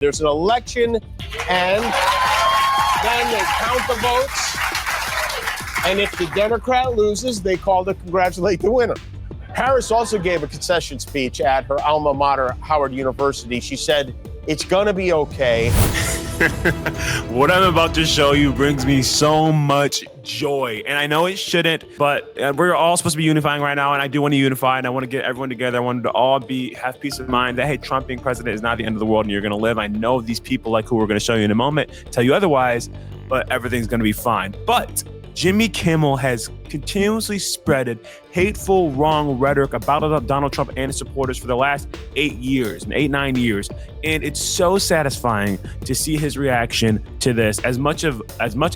There's an election, and then they count the votes. And if the Democrat loses, they call to congratulate the winner. Harris also gave a concession speech at her alma mater, Howard University. She said, "It's going to be okay." What I'm about to show you brings me so much joy. And I know it shouldn't, but we're all supposed to be unifying right now. And I do want to unify, and I want to get everyone together. I want to all have peace of mind that, hey, Trump being president is not the end of the world and you're going to live. I know these people, like who we're going to show you in a moment, tell you otherwise, but everything's going to be fine. But Jimmy Kimmel has continuously spreaded hateful, wrong rhetoric about Donald Trump and his supporters for the last 9 years. And it's so satisfying to see his reaction to this. As much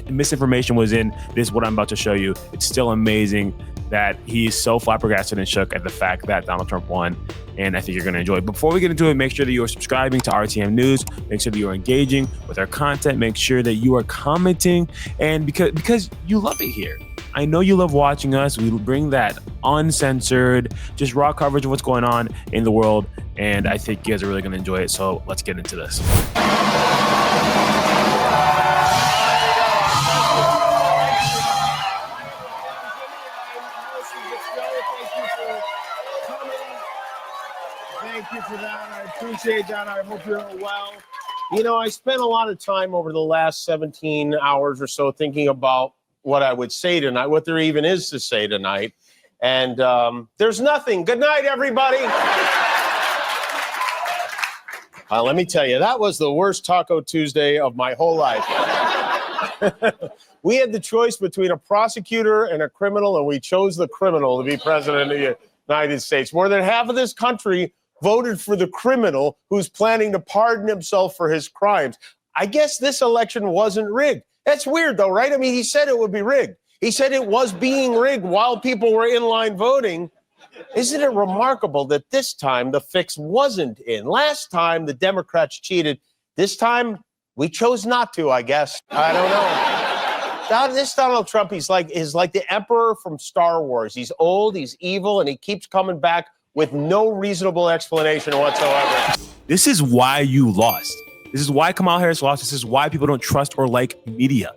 misinformation was in this, what I'm about to show you, it's still amazing that he's so flabbergasted and shook at the fact that Donald Trump won. And I think you're going to enjoy it. Before we get into it, make sure that you are subscribing to RTM News. Make sure that you are engaging with our content. Make sure that you are commenting, and because you love it here. I know you love watching us. We bring that uncensored, just raw coverage of what's going on in the world. And I think you guys are really going to enjoy it. So let's get into this. Thank you for that. I appreciate that. I hope you're well. You know, I spent a lot of time over the last 17 hours or so thinking about what I would say tonight, what there even is to say tonight. And there's nothing. Good night, everybody. Let me tell you, that was the worst Taco Tuesday of my whole life. We had the choice between a prosecutor and a criminal, and we chose the criminal to be president of the United States. More than half of this country voted for the criminal who's planning to pardon himself for his crimes. I guess this election wasn't rigged. That's weird, though, right? I mean, he said it would be rigged. He said it was being rigged while people were in line voting. Isn't it remarkable that this time the fix wasn't in? Last time the Democrats cheated. This time we chose not to, I guess. I don't know. This Donald Trump, is like the emperor from Star Wars. He's old, he's evil, and he keeps coming back with no reasonable explanation whatsoever. This is why you lost. This is why Kamala Harris lost. This is why people don't trust or like media.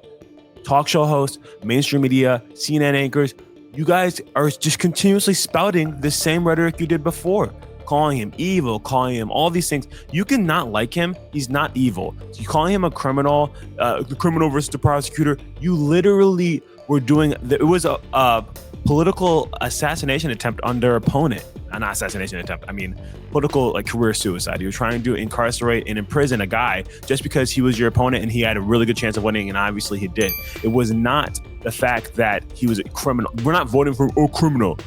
Talk show hosts, mainstream media, CNN anchors, you guys are just continuously spouting the same rhetoric you did before, calling him evil, calling him all these things. You can not like him. He's not evil. So you calling him a criminal, the criminal versus the prosecutor. You literally were doing, it was a political assassination attempt on their opponent. Not assassination attempt. I mean, political career suicide. You were trying to incarcerate and imprison a guy just because he was your opponent and he had a really good chance of winning, and obviously he did. It was not the fact that he was a criminal. We're not voting for a criminal.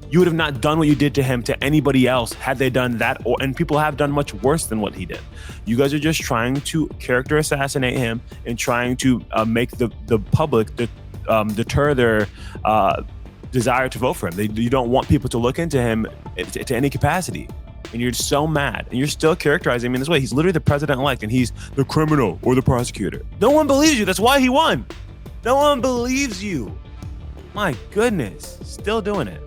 You would have not done what you did to him to anybody else had they done that, and people have done much worse than what he did. You guys are just trying to character assassinate him and trying to make the public deter their desire to vote for him. You don't want people to look into him to any capacity. And you're so mad. And you're still characterizing him in this way. He's literally the president-elect, and he's the criminal or the prosecutor. No one believes you. That's why he won. No one believes you. My goodness. Still doing it.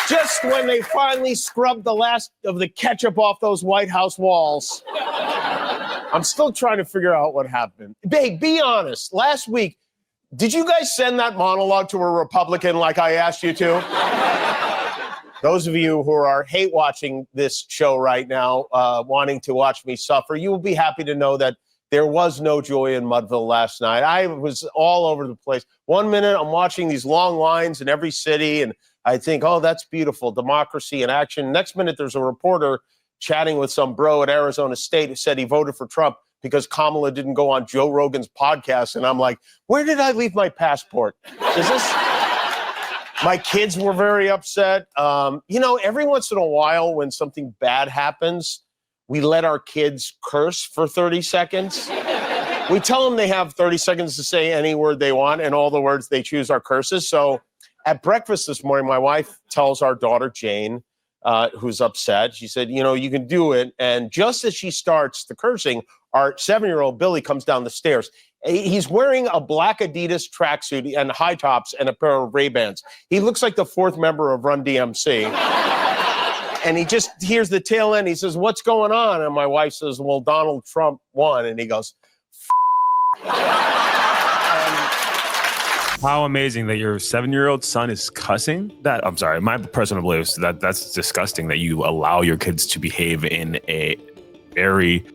Just when they finally scrubbed the last of the ketchup off those White House walls, I'm still trying to figure out what happened. Babe, be honest. Last week, did you guys send that monologue to a Republican like I asked you to? Those of you who are hate watching this show right now, wanting to watch me suffer, you will be happy to know that there was no joy in Mudville last night. I was all over the place. 1 minute, I'm watching these long lines in every city, and I think, oh, that's beautiful, democracy in action. Next minute, there's a reporter chatting with some bro at Arizona State who said he voted for Trump because Kamala didn't go on Joe Rogan's podcast. And I'm like, where did I leave my passport? Is this? My kids were very upset. Every once in a while when something bad happens, we let our kids curse for 30 seconds. We tell them they have 30 seconds to say any word they want, and all the words they choose are curses. So at breakfast this morning, my wife tells our daughter, Jane, who's upset. She said, you can do it. And just as she starts the cursing, our 7-year-old Billy comes down the stairs. He's wearing a black Adidas tracksuit and high tops and a pair of Ray-Bans. He looks like the fourth member of Run DMC. And he just hears the tail end. He says, "What's going on?" And my wife says, "Well, Donald Trump won." And he goes, How amazing that your 7-year-old son is cussing. That, I'm sorry, my personal belief is that's disgusting that you allow your kids to behave in a very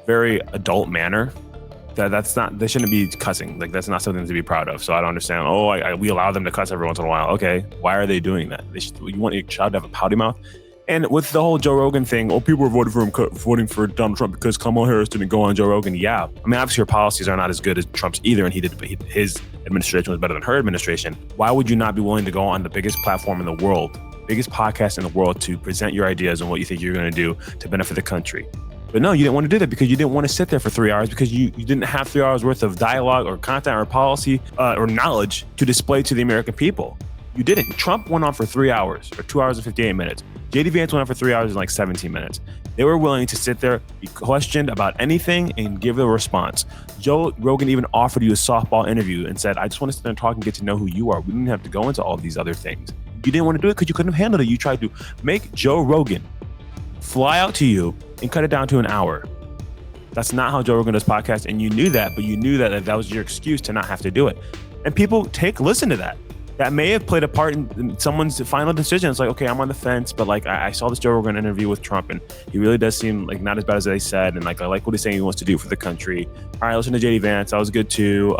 very adult manner. That's not, they shouldn't be cussing. Like, that's not something to be proud of. So I don't understand. We allow them to cuss every once in a while. Okay, why are they doing that? You want your child to have a pouty mouth? And with the whole Joe Rogan thing, people were voting for Donald Trump because Kamala Harris didn't go on Joe Rogan. Yeah, I mean, obviously her policies are not as good as Trump's either, and his administration was better than her administration. Why would you not be willing to go on the biggest platform in the world, biggest podcast in the world, to present your ideas and what you think you're going to do to benefit the country? But no, you didn't want to do that because you didn't want to sit there for 3 hours because you didn't have 3 hours worth of dialogue or content or policy or knowledge to display to the American people. You didn't. Trump went on for 3 hours or 2 hours and 58 minutes. JD Vance went on for 3 hours and like 17 minutes. They were willing to sit there, be questioned about anything, and give a response. Joe Rogan even offered you a softball interview and said, "I just want to sit there and talk and get to know who you are. We didn't have to go into all these other things." You didn't want to do it because you couldn't have handled it. You tried to make Joe Rogan fly out to you and cut it down to an hour. That's not how Joe Rogan does podcasts, and you knew that, but you knew that was your excuse to not have to do it. And people listen to that. That may have played a part in someone's final decision. It's like, okay, I'm on the fence, but like I saw this Joe Rogan interview with Trump, and he really does seem like not as bad as they said, and like I like what he's saying he wants to do for the country. All right, listen to JD Vance. That was good too.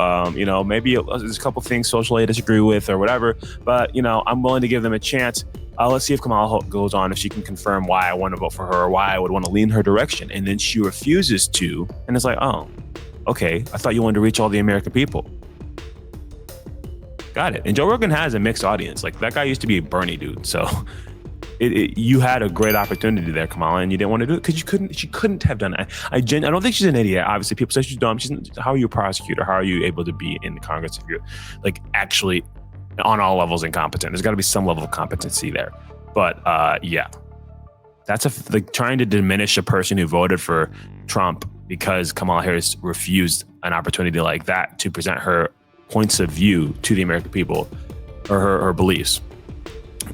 Maybe there's a couple things socially I disagree with or whatever, but I'm willing to give them a chance. Let's see if Kamala goes on, if she can confirm why I want to vote for her or why I would want to lean her direction. And then she refuses to, and it's like, oh, okay, I thought you wanted to reach all the American people. Got it. And Joe Rogan has a mixed audience. Like, that guy used to be a Bernie dude. So you had a great opportunity there, Kamala, and you didn't want to do it because she couldn't have done it. I don't think she's an idiot. Obviously, people say she's dumb. How are you a prosecutor? How are you able to be in Congress if you're like actually on all levels incompetent? There's got to be some level of competency there. But yeah, that's like trying to diminish a person who voted for Trump because Kamala Harris refused an opportunity like that to present her points of view to the American people or her beliefs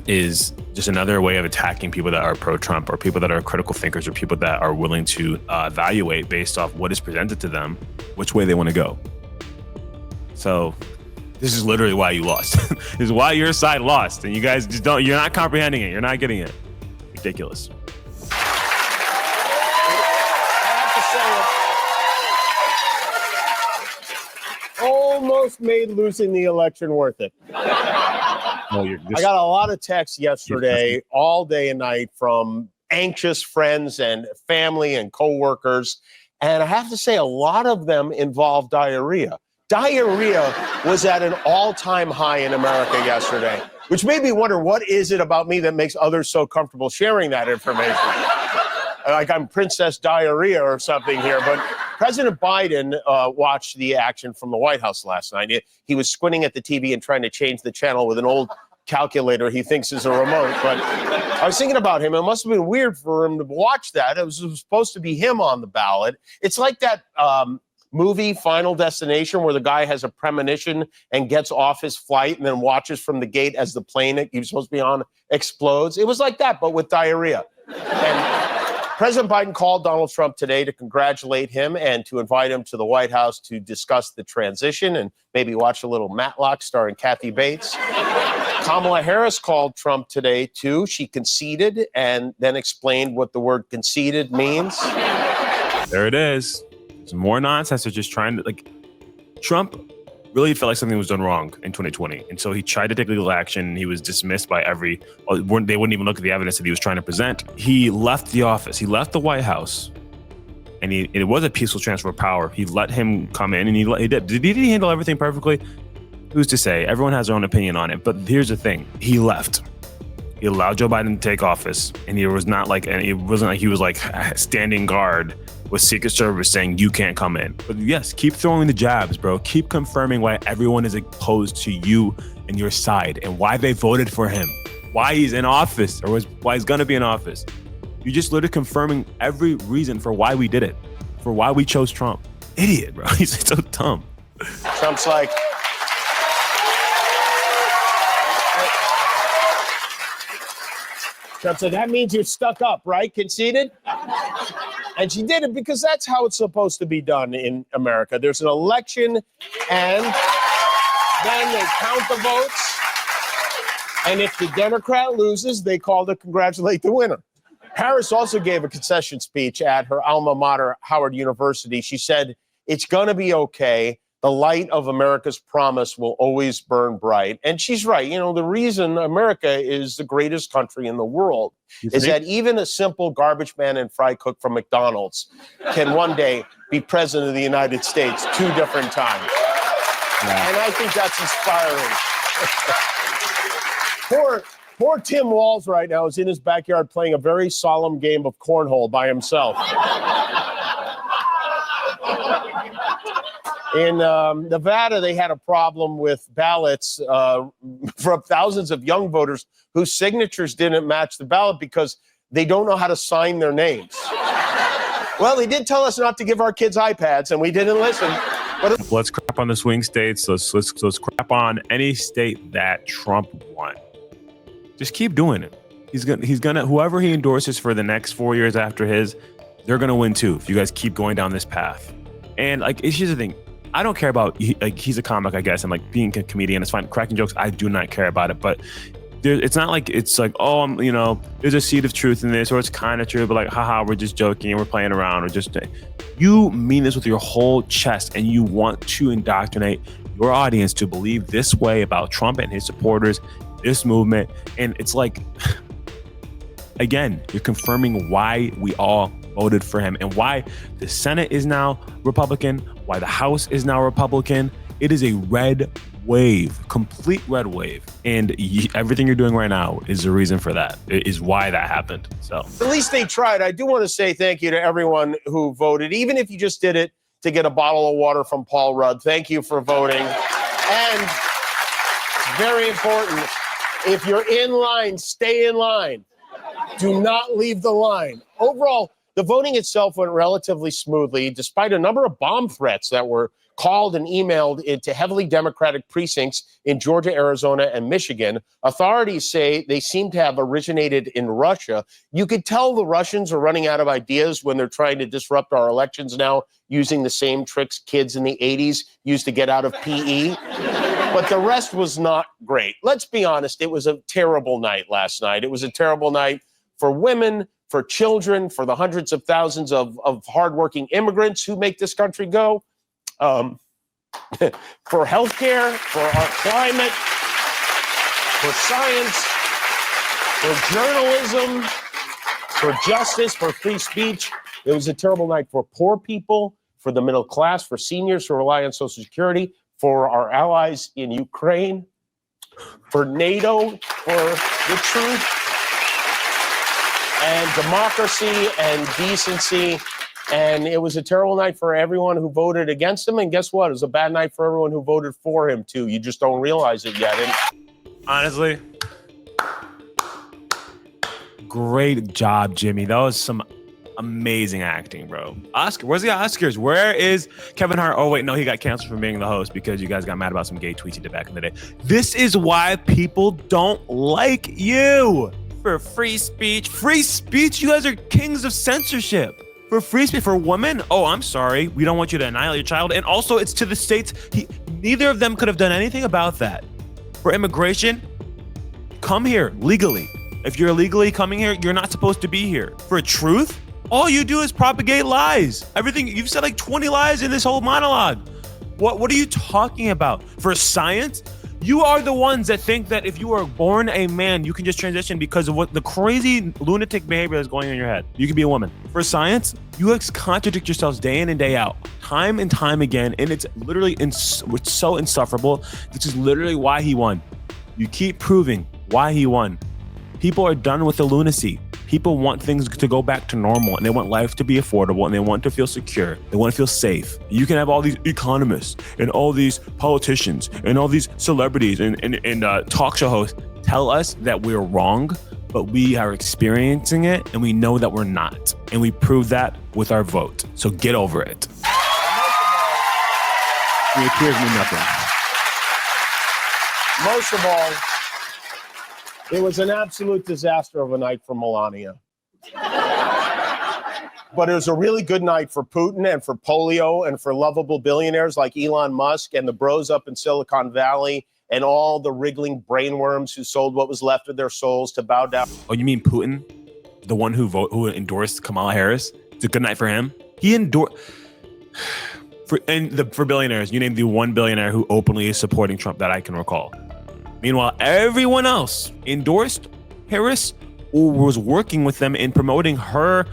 is just another way of attacking people that are pro-Trump or people that are critical thinkers or people that are willing to evaluate based off what is presented to them, which way they want to go. So this is literally why you lost. This is why your side lost. And you guys just you're not comprehending it. You're not getting it. Ridiculous. Almost made losing the election worth it. I got a lot of texts yesterday, all day and night, from anxious friends and family and coworkers. And I have to say, a lot of them involved diarrhea. Diarrhea was at an all-time high in America yesterday, which made me wonder, what is it about me that makes others so comfortable sharing that information? Like I'm Princess Diarrhea or something here. But President Biden watched the action from the White House last night. He was squinting at the TV and trying to change the channel with an old calculator he thinks is a remote. But I was thinking about him. It must have been weird for him to watch that. It was supposed to be him on the ballot. It's like that movie Final Destination where the guy has a premonition and gets off his flight and then watches from the gate as the plane he was supposed to be on explodes. It was like that, but with diarrhea. And President Biden called Donald Trump today to congratulate him and to invite him to the White House to discuss the transition and maybe watch a little Matlock starring Kathy Bates. Kamala Harris called Trump today, too. She conceded and then explained what the word conceded means. There it is. Some more nonsense. They're just trying to, like, Trump really felt like something was done wrong in 2020. And so he tried to take legal action. And he was dismissed by they wouldn't even look at the evidence that he was trying to present. He left the office. He left the White House. And it was a peaceful transfer of power. He let him come in and he did. Did he handle everything perfectly? Who's to say? Everyone has their own opinion on it. But here's the thing. He left. He allowed Joe Biden to take office. And it wasn't like he was like standing guard with Secret Service saying you can't come in. But yes, keep throwing the jabs, bro. Keep confirming why everyone is opposed to you and your side and why they voted for him, why he's in office or why he's gonna be in office. You're just literally confirming every reason for why we did it, for why we chose Trump. Idiot, bro. He's so dumb. Trump's like, Trump said, that means you're stuck up, right? Conceded? And she did it because that's how it's supposed to be done in America. There's an election, and then they count the votes. And if the Democrat loses, they call to congratulate the winner. Harris also gave a concession speech at her alma mater, Howard University. She said, it's going to be okay. The light of America's promise will always burn bright. And she's right. You know, the reason America is the greatest country in the world is that even a simple garbage man and fry cook from McDonald's can one day be president of the United States 2 different times. Yeah. And I think that's inspiring. Poor Tim Walz right now is in his backyard playing a very solemn game of cornhole by himself. In Nevada, they had a problem with ballots from thousands of young voters whose signatures didn't match the ballot because they don't know how to sign their names. Well, they did tell us not to give our kids iPads, and we didn't listen. But let's crap on the swing states. Let's crap on any state that Trump won. Just keep doing it. He's gonna whoever he endorses for the next 4 years after his, they're gonna win too. If you guys keep going down this path, and like, here's the thing. I don't care about, he's a comic, I guess, and like being a comedian, it's fine. Cracking jokes, I do not care about it. But it's not like it's like, oh, there's a seed of truth in this, or it's kind of true, but like, haha, we're just joking and we're playing around, or just, you mean this with your whole chest, and you want to indoctrinate your audience to believe this way about Trump and his supporters, this movement. And it's like, again, you're confirming why we all voted for him and why the Senate is now Republican, why the House is now Republican. It is a red wave, complete red wave. And everything you're doing right now is the reason for that. It is why that happened. So at least they tried. I do want to say thank you to everyone who voted, even if you just did it to get a bottle of water from Paul Rudd. Thank you for voting. And it's very important, if you're in line, stay in line. Do not leave the line. Overall, the voting itself went relatively smoothly, despite a number of bomb threats that were called and emailed into heavily Democratic precincts in Georgia, Arizona, and Michigan. Authorities say they seem to have originated in Russia. You could tell the Russians are running out of ideas when they're trying to disrupt our elections now, using the same tricks kids in the 80s used to get out of PE. But the rest was not great. Let's be honest, it was a terrible night last night. It was a terrible night for women, for children, for the hundreds of thousands of hardworking immigrants who make this country go, for healthcare, for our climate, for science, for journalism, for justice, for free speech. It was a terrible night for poor people, for the middle class, for seniors who rely on Social Security, for our allies in Ukraine, for NATO, for the truth and democracy and decency. And it was a terrible night for everyone who voted against him. And guess what? It was a bad night for everyone who voted for him, too. You just don't realize it yet. And honestly, great job, Jimmy. That was some amazing acting, bro. Oscar, where's the Oscars? Where is Kevin Hart? Oh, wait, no, he got canceled from being the host because you guys got mad about some gay tweets he did back in the day. This is why people don't like you. For free speech. Free speech? You guys are kings of censorship. For free speech, for women? Oh, I'm sorry. We don't want you to annihilate your child. And also, it's to the states. Neither of them could have done anything about that. For immigration, come here legally. If you're illegally coming here, you're not supposed to be here. For truth, all you do is propagate lies. Everything, you've said like 20 lies in this whole monologue. What are you talking about? For science, you are the ones that think that if you are born a man, you can just transition because of what the crazy lunatic behavior that's going on in your head. You can be a woman. For science, you contradict yourselves day in and day out, time and time again, and it's literally it's so insufferable. This is literally why he won. You keep proving why he won. People are done with the lunacy. People want things to go back to normal, and they want life to be affordable, and they want to feel secure. They want to feel safe. You can have all these economists and all these politicians and all these celebrities and talk show hosts tell us that we're wrong, but we are experiencing it, and we know that we're not. And we prove that with our vote. So get over it. It appears to me nothing. Most of all, It was an absolute disaster of a night for Melania. But it was a really good night for Putin and for polio and for lovable billionaires like Elon Musk and the bros up in Silicon Valley and all the wriggling brainworms who sold what was left of their souls to bow down. Oh, you mean Putin? The one who endorsed Kamala Harris? It's a good night for him. He endorsed... For billionaires, you named the one billionaire who openly is supporting Trump that I can recall. Meanwhile, everyone else endorsed Harris or was working with them in promoting her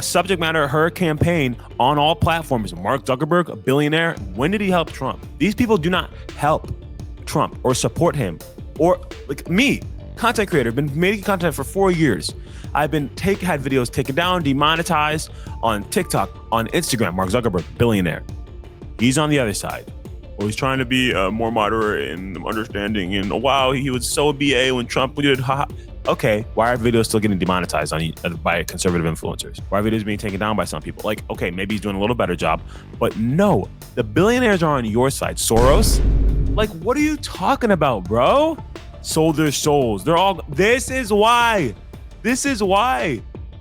subject matter, her campaign on all platforms. Mark Zuckerberg, a billionaire, when did he help Trump? These people do not help Trump or support him. Or like me, content creator, been making content for 4 years. I've been had videos taken down, demonetized on TikTok, on Instagram. Mark Zuckerberg, billionaire. He's on the other side. Well, he's trying to be more moderate and understanding. And wow, he was so BA when Trump did. Okay, why are videos still getting demonetized by conservative influencers? Why are videos being taken down by some people? Like, okay, maybe he's doing a little better job, but no, the billionaires are on your side. Soros, like, what are you talking about, bro? Sold their souls. This is why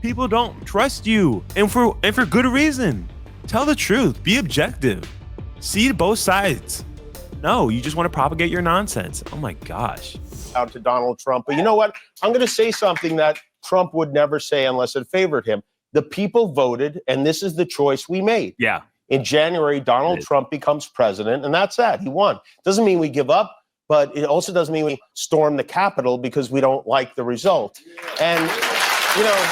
people don't trust you, and for good reason. Tell the truth. Be objective. See both sides. No, you just want to propagate your nonsense. Oh my gosh. Out to Donald Trump. But you know what? I'm going to say something that Trump would never say unless it favored him. The people voted, and this is the choice we made. Yeah. In January, Donald Trump becomes president, and that's that. He won. Doesn't mean we give up, but it also doesn't mean we storm the Capitol because we don't like the result. And, you know,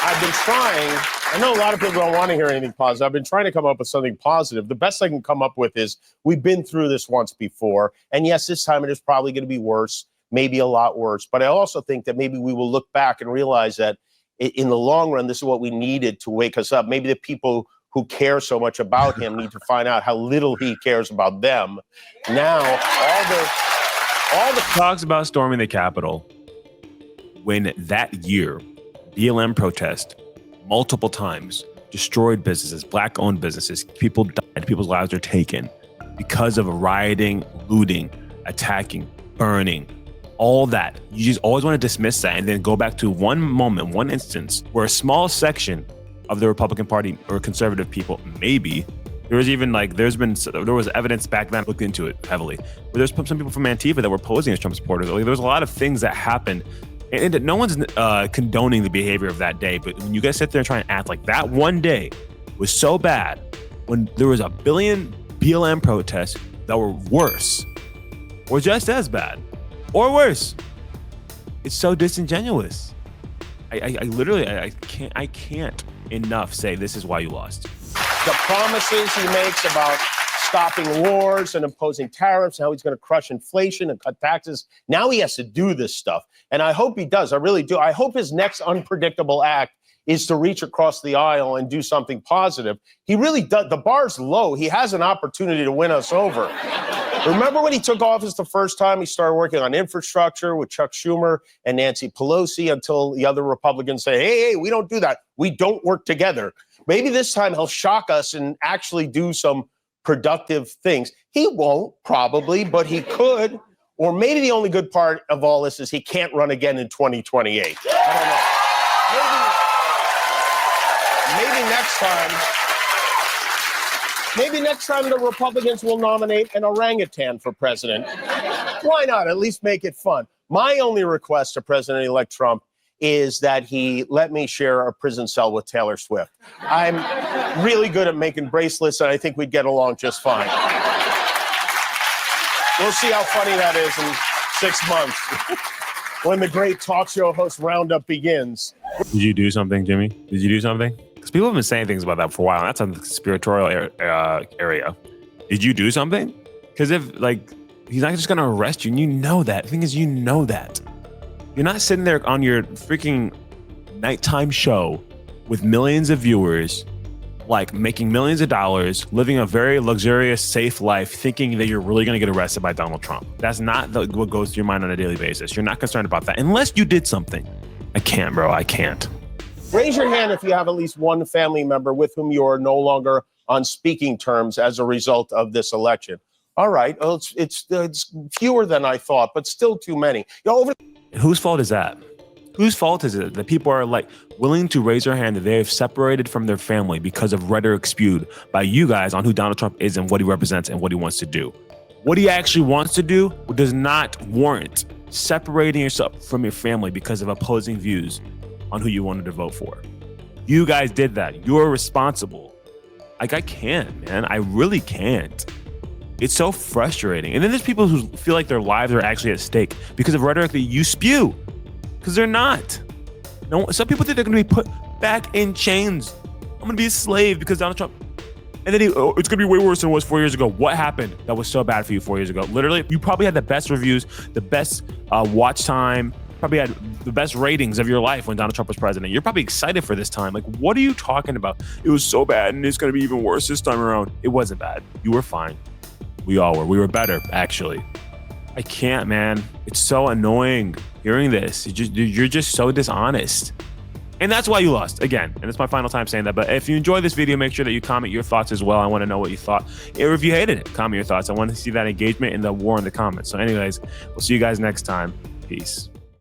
I've been trying. I know a lot of people don't want to hear anything positive. I've been trying to come up with something positive. The best I can come up with is we've been through this once before. And yes, this time it is probably going to be worse, maybe a lot worse. But I also think that maybe we will look back and realize that in the long run, this is what we needed to wake us up. Maybe the people who care so much about him need to find out how little he cares about them. Now, all the talks about storming the Capitol when that year, BLM protest multiple times destroyed businesses, black-owned businesses. People died. People's lives are taken because of rioting, looting, attacking, burning, all that. You just always want to dismiss that and then go back to one moment, one instance where a small section of the Republican Party or conservative people, maybe, there was evidence back then, looked into it heavily, but there's some people from Antifa that were posing as Trump supporters. There was a lot of things that happened. And no one's condoning the behavior of that day, but when you guys sit there and try and act like that one day was so bad, when there was a billion BLM protests that were worse, or just as bad, or worse, it's so disingenuous. I can't enough say this is why you lost. The promises he makes about stopping wars and imposing tariffs, and how he's going to crush inflation and cut taxes. Now he has to do this stuff. And I hope he does. I really do. I hope his next unpredictable act is to reach across the aisle and do something positive. He really does. The bar's low. He has an opportunity to win us over. Remember when he took office the first time, he started working on infrastructure with Chuck Schumer and Nancy Pelosi until the other Republicans say, hey, we don't do that. We don't work together. Maybe this time he'll shock us and actually do some productive things. He won't, probably, but he could. Or maybe the only good part of all this is he can't run again in 2028. I don't know. Maybe next time the Republicans will nominate an orangutan for president. Why not? At least make it fun. My only request to President-elect Trump is that he let me share a prison cell with Taylor Swift. I'm really good at making bracelets, and I think we'd get along just fine. We'll see how funny that is in 6 months when the great talk show host roundup begins. Did you do something, Jimmy? Did you do something? Because people have been saying things about that for a while, and that's on the conspiratorial area. Did you do something? Because if, he's not just going to arrest you, and you know that. The thing is, you know that. You're not sitting there on your freaking nighttime show with millions of viewers, making millions of dollars, living a very luxurious, safe life, thinking that you're really going to get arrested by Donald Trump. That's not what goes through your mind on a daily basis. You're not concerned about that unless you did something. I can't, bro. I can't. Raise your hand if you have at least one family member with whom you are no longer on speaking terms as a result of this election. All right. Well, it's fewer than I thought, but still too many. Whose fault is that? Whose fault is it that people are like willing to raise their hand that they have separated from their family because of rhetoric spewed by you guys on who Donald Trump is and what he represents and what he wants to do? What he actually wants to do does not warrant separating yourself from your family because of opposing views on who you wanted to vote for. You guys did that. You're responsible. Like, I can't, man. I really can't. It's so frustrating. And then there's people who feel like their lives are actually at stake because of rhetoric that you spew. Because they're not. No, some people think they're going to be put back in chains. I'm going to be a slave because Donald Trump. And then it's going to be way worse than it was 4 years ago. What happened that was so bad for you 4 years ago? Literally, you probably had the best reviews, the best watch time, probably had the best ratings of your life when Donald Trump was president. You're probably excited for this time. Like, what are you talking about? It was so bad and it's going to be even worse this time around. It wasn't bad. You were fine. We all were. We were better, actually. I can't, man. It's so annoying hearing this. You're just so dishonest. And that's why you lost, again. And it's my final time saying that. But if you enjoyed this video, make sure that you comment your thoughts as well. I want to know what you thought. Or if you hated it, comment your thoughts. I want to see that engagement and the war in the comments. So anyways, we'll see you guys next time. Peace.